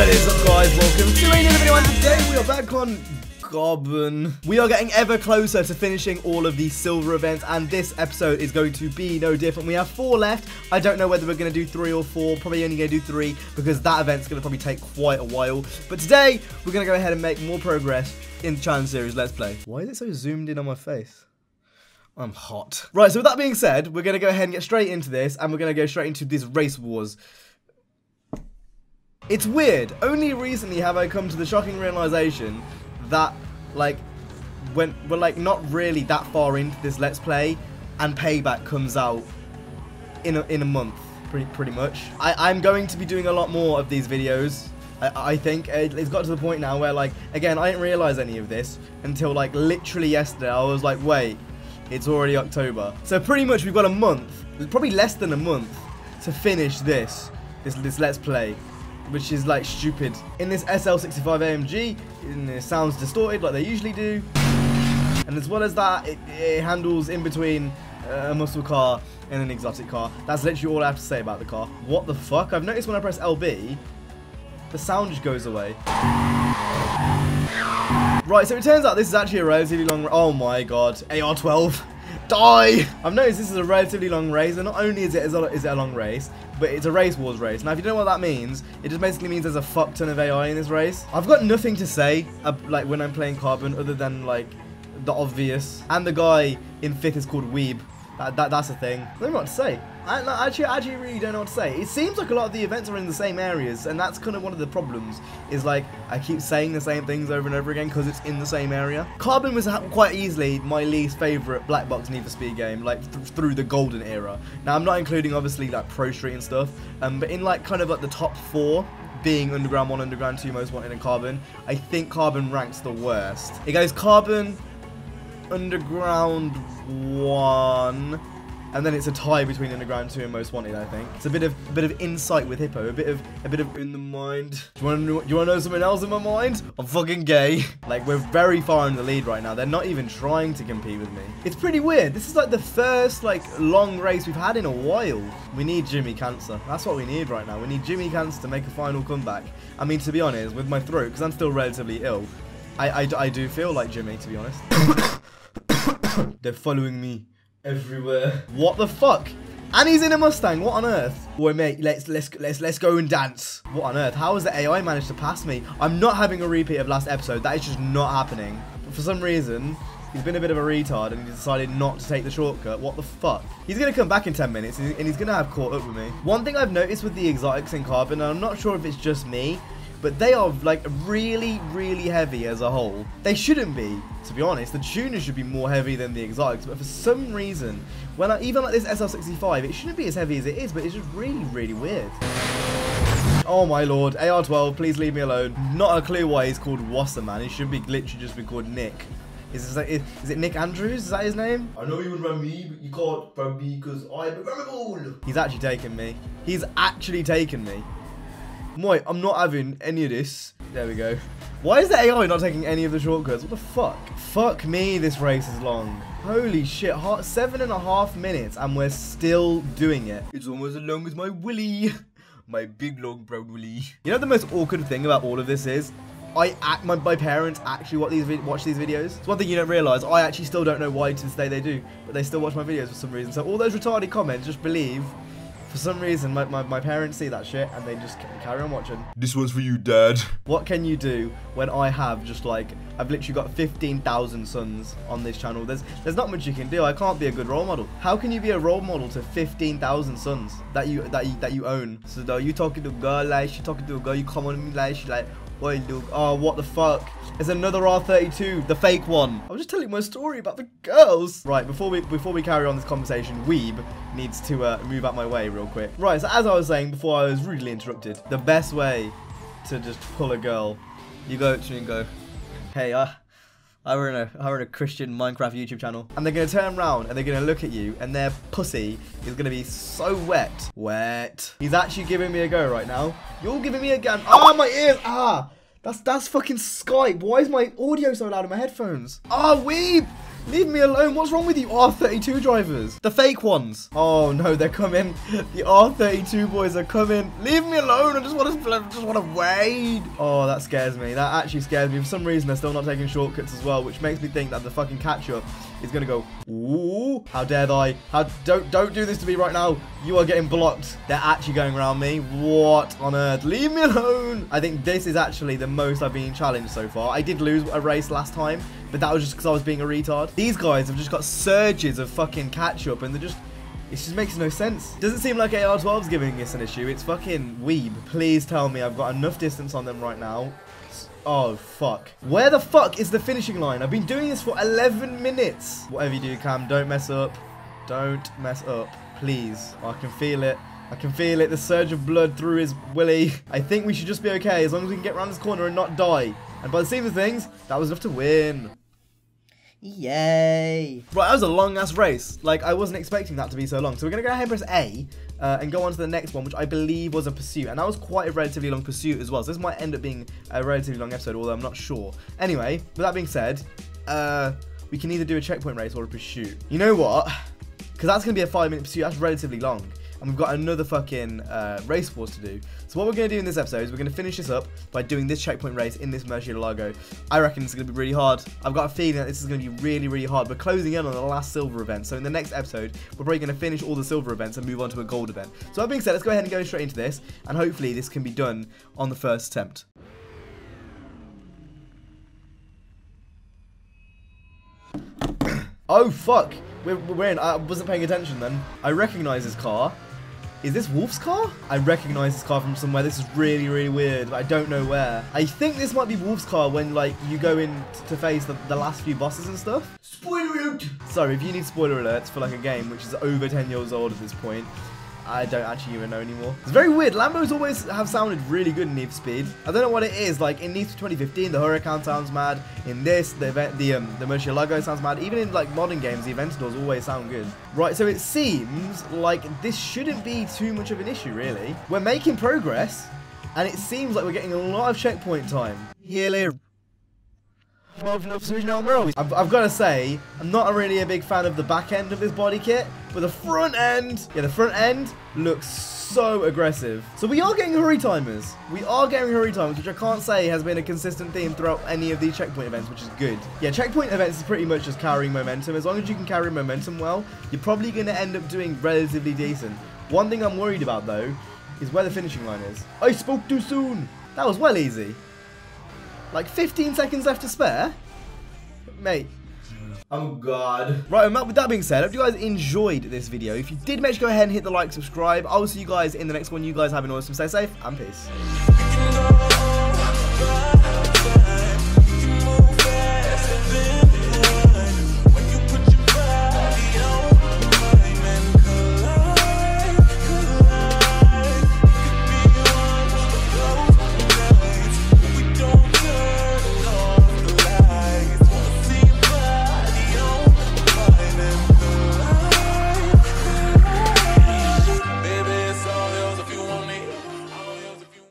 What is up, guys? Welcome to another video, and today we are back on Carbon. We are getting ever closer to finishing all of these silver events, and this episode is going to be no different. We have 4 left. I don't know whether we're going to do 3 or 4. Probably only going to do 3 because that event's going to probably take quite a while. But today, we're going to go ahead and make more progress in the challenge series Let's Play. Why is it so zoomed in on my face? I'm hot. Right, so with that being said, we're going to go ahead and get straight into this, and we're going to go straight into this Race Wars. It's weird. Only recently have I come to the shocking realization that, like, when we're, like, not really that far into this Let's Play, and Payback comes out in a month, pretty much. I'm going to be doing a lot more of these videos. I think it's got to the point now where, like, again, I didn't realize any of this until, like, literally yesterday. I was like, wait, it's already October. So pretty much we've got a month, probably less than a month, to finish this Let's Play, which is, like, stupid. In this SL65 AMG, it sounds distorted like they usually do, and as well as that, it handles in between a muscle car and an exotic car. That's literally all I have to say about the car. What the fuck? I've noticed when I press LB, the sound just goes away. Right, so it turns out this is actually a relatively long... Oh my god, AR-12. Die! I've noticed this is a relatively long race, and not only is it a long race, but it's a Race Wars race. Now, if you don't know what that means, it just basically means there's a fuck ton of AI in this race. I've got nothing to say, like, when I'm playing Carbon, other than, like, the obvious. And the guy in 5th is called Weeb. That's a thing. I don't know what to say. I actually really don't know what to say. It seems like a lot of the events are in the same areas, and that's kind of one of the problems, is, like, I keep saying the same things over and over again because it's in the same area. Carbon was quite easily my least favourite black box Need for Speed game, like, through the golden era. Now, I'm not including, obviously, like, Pro Street and stuff, but in, like, kind of, like, the top 4, being Underground 1, Underground 2, Most Wanted, and Carbon, I think Carbon ranks the worst. It goes Carbon, Underground 1, and then it's a tie between Underground 2 and Most Wanted, I think. It's a bit of insight with Hippo, a bit of in the mind. Do you wanna know something else in my mind? I'm fucking gay. Like, we're very far in the lead right now. They're not even trying to compete with me. It's pretty weird. This is like the first, like, long race we've had in a while. We need Jimmy Cancer. That's what we need right now. We need Jimmy Cancer to make a final comeback. I mean, to be honest, with my throat, because I'm still relatively ill, I do feel like Jimmy, to be honest. They're following me everywhere. What the fuck? And he's in a Mustang. What on earth? Boy, mate, let's go and dance. What on earth? How has the AI managed to pass me? I'm not having a repeat of last episode. That is just not happening. But for some reason, he's been a bit of a retard and he decided not to take the shortcut. What the fuck? He's gonna come back in 10 minutes and he's gonna have caught up with me. One thing I've noticed with the exotics in Carbon, and I'm not sure if it's just me, but they are, like, really, really heavy as a whole. They shouldn't be, to be honest. The tuners should be more heavy than the exotics, but for some reason, when even like this SL65, it shouldn't be as heavy as it is, but it's just really, really weird. Oh my lord, AR-12, please leave me alone. Not a clue why he's called Wasserman. He should be literally just be called Nick. Is it Nick Andrews? Is that his name? I know you would run me, but you can't run me because I'm a He's actually taken me. He's actually taken me. Boy, I'm not having any of this. There we go. Why is the AI not taking any of the shortcuts? What the fuck? Fuck me, this race is long. Holy shit, 7.5 minutes and we're still doing it. It's almost as long as my willy. My big long brown willy. You know the most awkward thing about all of this is? My parents actually watch these videos. It's one thing you don't realise. I actually still don't know why to this day they do. But they still watch my videos for some reason. So all those retarded comments, just believe... For some reason, my parents see that shit and they just carry on watching. This one's for you, Dad. What can you do when I have just, like, I've literally got 15,000 sons on this channel? There's not much you can do. I can't be a good role model. How can you be a role model to 15,000 sons that you own? So though you talking to a girl, like, she talking to a girl, you come on me, like, she like, boy, look, oh, what the fuck? There's another R32, the fake one. I was just telling my story about the girls. Right, before we carry on this conversation, Weeb needs to move out my way real quick. Right, so as I was saying before I was rudely interrupted, the best way to just pull a girl, you go to me and go, hey, I run a Christian Minecraft YouTube channel, and they're gonna turn around and they're gonna look at you, and their pussy is gonna be so wet. He's actually giving me a go right now. You're giving me a gun. Ah, my ears. Ah. That's fucking Skype. Why is my audio so loud in my headphones? Ah, Weeb! Leave me alone. What's wrong with you R32 drivers? The fake ones. Oh no, they're coming. The R32 boys are coming. Leave me alone. I just want to wade. Oh, that scares me. That actually scares me. For some reason, they're still not taking shortcuts as well, which makes me think that the fucking catch-up is gonna go. Ooh, how dare they? Don't do this to me right now. You are getting blocked. They're actually going around me. What on earth? Leave me alone. I think this is actually the most I've been challenged so far. I did lose a race last time, but that was just because I was being a retard. These guys have just got surges of fucking catch-up, and they're just... It just makes no sense. Doesn't seem like AR-12's giving us an issue. It's fucking weeb. Please tell me I've got enough distance on them right now. Oh, fuck. Where the fuck is the finishing line? I've been doing this for 11 minutes. Whatever you do, Cam, don't mess up. Don't mess up, please. Oh, I can feel it. I can feel it. The surge of blood through his willy. I think we should just be okay as long as we can get around this corner and not die. And by the scheme of things, that was enough to win. Yay. Right, that was a long-ass race. Like, I wasn't expecting that to be so long. So we're going to go ahead and press A and go on to the next one, which I believe was a pursuit. And that was quite a relatively long pursuit as well. So this might end up being a relatively long episode, although I'm not sure. Anyway, with that being said, we can either do a checkpoint race or a pursuit. You know what? Because that's going to be a 5-minute pursuit. That's relatively long. And we've got another fucking race wars to do. So what we're going to do in this episode is we're going to finish this up by doing this checkpoint race in this Murcielago. I reckon it's going to be really hard. I've got a feeling that this is going to be really, really hard. We're closing in on the last silver event. So in the next episode, we're probably going to finish all the silver events and move on to a gold event. So that being said, let's go ahead and go straight into this. And hopefully this can be done on the first attempt. Oh, fuck. We're in. I wasn't paying attention then. I recognize this car. Is this Wolf's car? I recognize this car from somewhere. This is really, really weird, but I don't know where. I think this might be Wolf's car when, like, you go in to face the last few bosses and stuff. Spoiler alert! Sorry, if you need spoiler alerts for, like, a game which is over 10 years old at this point, I don't actually even know anymore. It's very weird. Lambos always have sounded really good in Need for Speed. I don't know what it is. Like in Need for 2015, the Huracan sounds mad. In this, the Murcielago sounds mad. Even in like modern games, the Aventadors always sound good. Right, so it seems like this shouldn't be too much of an issue, really. We're making progress, and it seems like we're getting a lot of checkpoint time. I've got to say, I'm not really a big fan of the back end of this body kit, but the front end, yeah, the front end looks so aggressive. So we are getting hurry timers. We are getting hurry timers, which I can't say has been a consistent theme throughout any of these checkpoint events, which is good. Yeah, checkpoint events is pretty much just carrying momentum. As long as you can carry momentum well, you're probably going to end up doing relatively decent. One thing I'm worried about, though, is where the finishing line is. I spoke too soon. That was well easy. Like 15 seconds left to spare? Mate. Oh god. Right, and with that being said, I hope you guys enjoyed this video. If you did, make sure to go ahead and hit the like, subscribe. I will see you guys in the next one. You guys have an awesome, stay safe, and peace.